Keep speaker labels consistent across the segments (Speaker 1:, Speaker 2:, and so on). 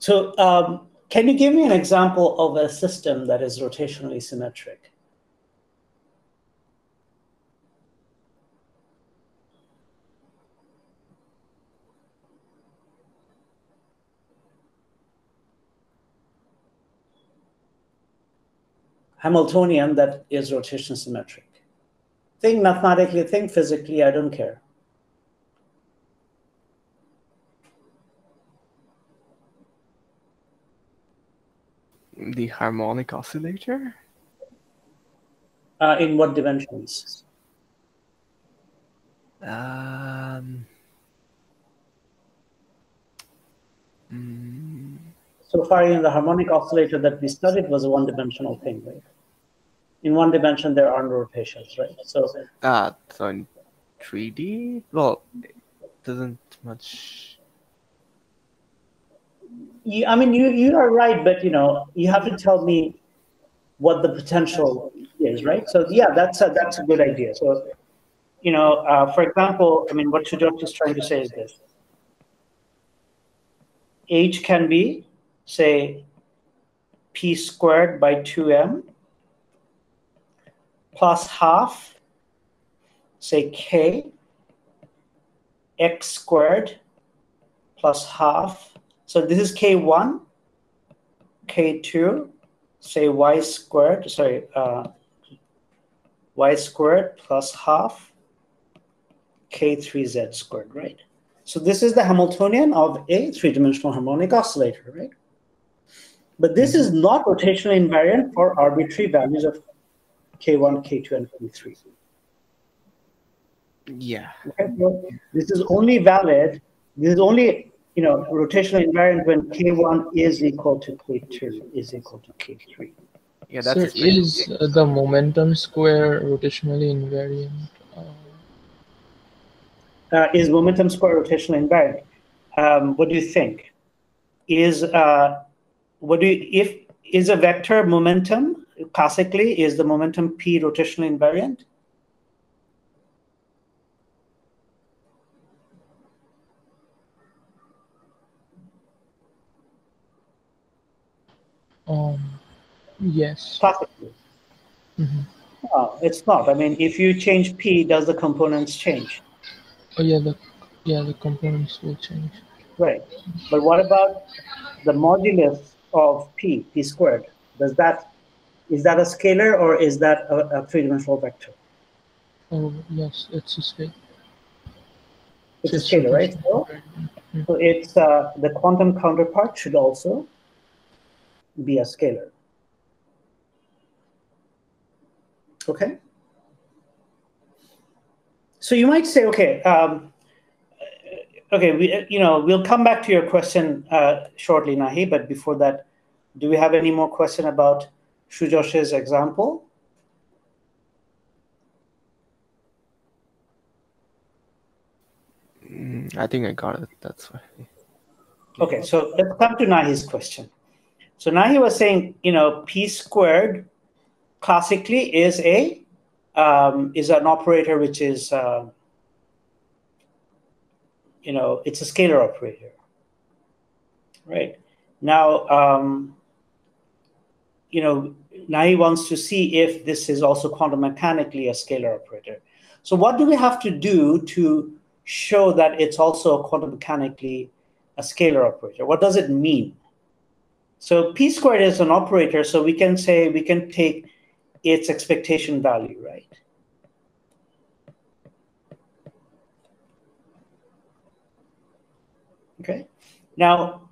Speaker 1: So can you give me an example of a system that is rotationally symmetric? Hamiltonian that is rotation symmetric. Think mathematically, think physically, I don't care.
Speaker 2: The harmonic oscillator?
Speaker 1: In what dimensions? So far in the harmonic oscillator that we studied was a one-dimensional thing, right? In one dimension, there aren't rotations, right? So
Speaker 2: in 3D? Well, it doesn't much.
Speaker 1: I mean, you are right, but you have to tell me what the potential is, right? So yeah, that's a good idea. So for example, I mean, what Sujot is trying to say is this: H can be, say, p squared by 2m plus half, say, k, x squared plus half. So this is k1, k2, say y squared, sorry, y squared plus half, k3z squared, right? So this is the Hamiltonian of a three-dimensional harmonic oscillator, right? But this is not rotationally invariant for arbitrary values of k1, k2, and k3.
Speaker 2: Yeah.
Speaker 1: Okay, so this is only valid. This is only rotationally invariant when k1 is equal to k2 is equal to k3.
Speaker 2: Yeah, that's
Speaker 3: Sir, is the momentum square rotationally invariant?
Speaker 1: Is momentum square rotationally invariant? What do you think? Is is a vector momentum classically, is the momentum p rotationally invariant?
Speaker 3: Yes.
Speaker 1: Classically. No, it's not. I mean, if you change p, does the components change?
Speaker 3: Oh yeah, the components will change.
Speaker 1: Right. But what about the modulus of p squared? Is that a scalar or is that a three-dimensional vector?
Speaker 3: Oh yes, it's a scalar.
Speaker 1: It's a scalar, right? So it's the quantum counterpart should also be a scalar. Okay. So you might say, okay, we'll come back to your question shortly, Nahi. But before that, do we have any more question about Sujosh's example?
Speaker 2: I think I got it. That's why.
Speaker 1: Okay, so let's come to Nahi's question. So Nahi was saying, p squared classically is an operator which is it's a scalar operator, right? Now Nahi wants to see if this is also quantum mechanically a scalar operator. So what do we have to do to show that it's also quantum mechanically a scalar operator? What does it mean? So p squared is an operator, so we can take its expectation value, right? Okay. Now,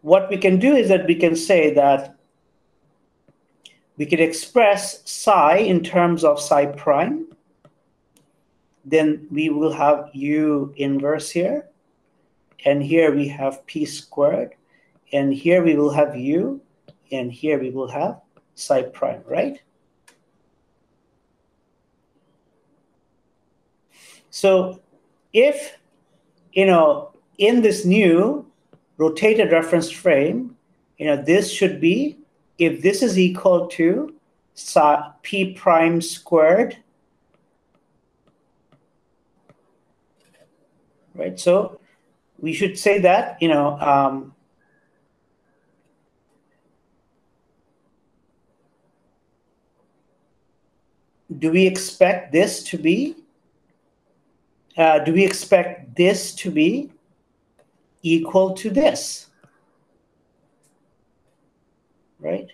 Speaker 1: what we can do is that we can say that we can express psi in terms of psi prime. Then we will have u inverse here. And here we have p squared. And here we will have u. And here we will have psi prime, right? So if, in this new rotated reference frame, this should be, if this is equal to psi p prime squared, right? So we should say that, do we expect this to be equal to this, right?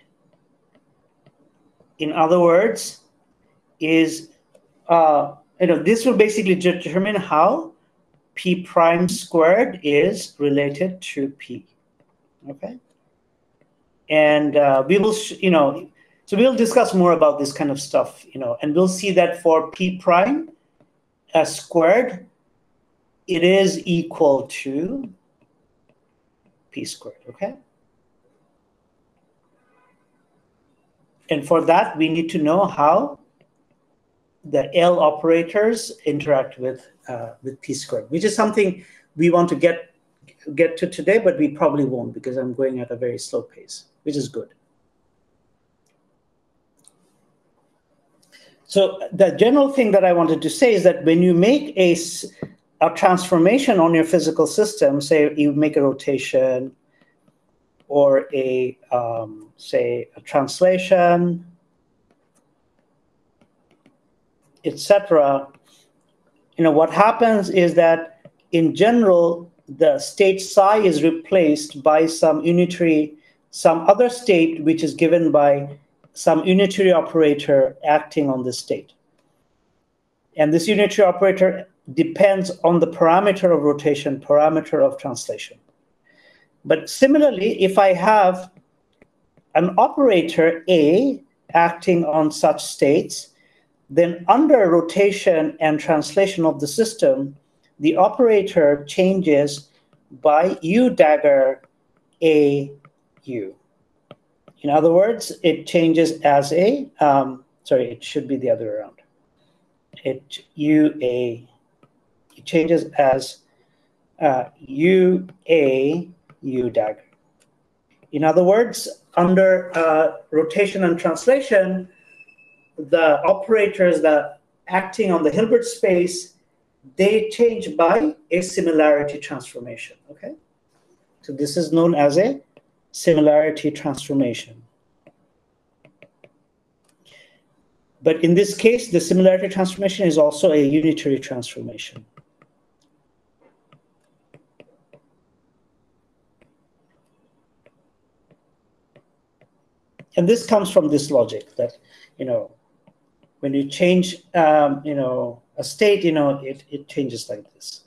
Speaker 1: In other words, this will basically determine how p prime squared is related to p. Okay, and we will, so we'll discuss more about this kind of stuff, and we'll see that for p prime squared, it is equal to p squared. Okay. And for that, we need to know how the L operators interact with p squared, which is something we want to get to today, but we probably won't because I'm going at a very slow pace, which is good. So the general thing that I wanted to say is that when you make a transformation on your physical system, say you make a rotation or say a translation, etc., what happens is that in general, the state psi is replaced by some other state which is given by some unitary operator acting on this state. And this unitary operator depends on the parameter of rotation, parameter of translation. But similarly, if I have an operator A acting on such states, then under rotation and translation of the system, the operator changes by U dagger A U. In other words, it changes as it should be the other way around. It changes as U A U dagger. In other words, under rotation and translation, the operators that acting on the Hilbert space, they change by a similarity transformation. Okay, so this is known as a similarity transformation. But in this case, the similarity transformation is also a unitary transformation. And this comes from this logic that, when you change, a state, it changes like this.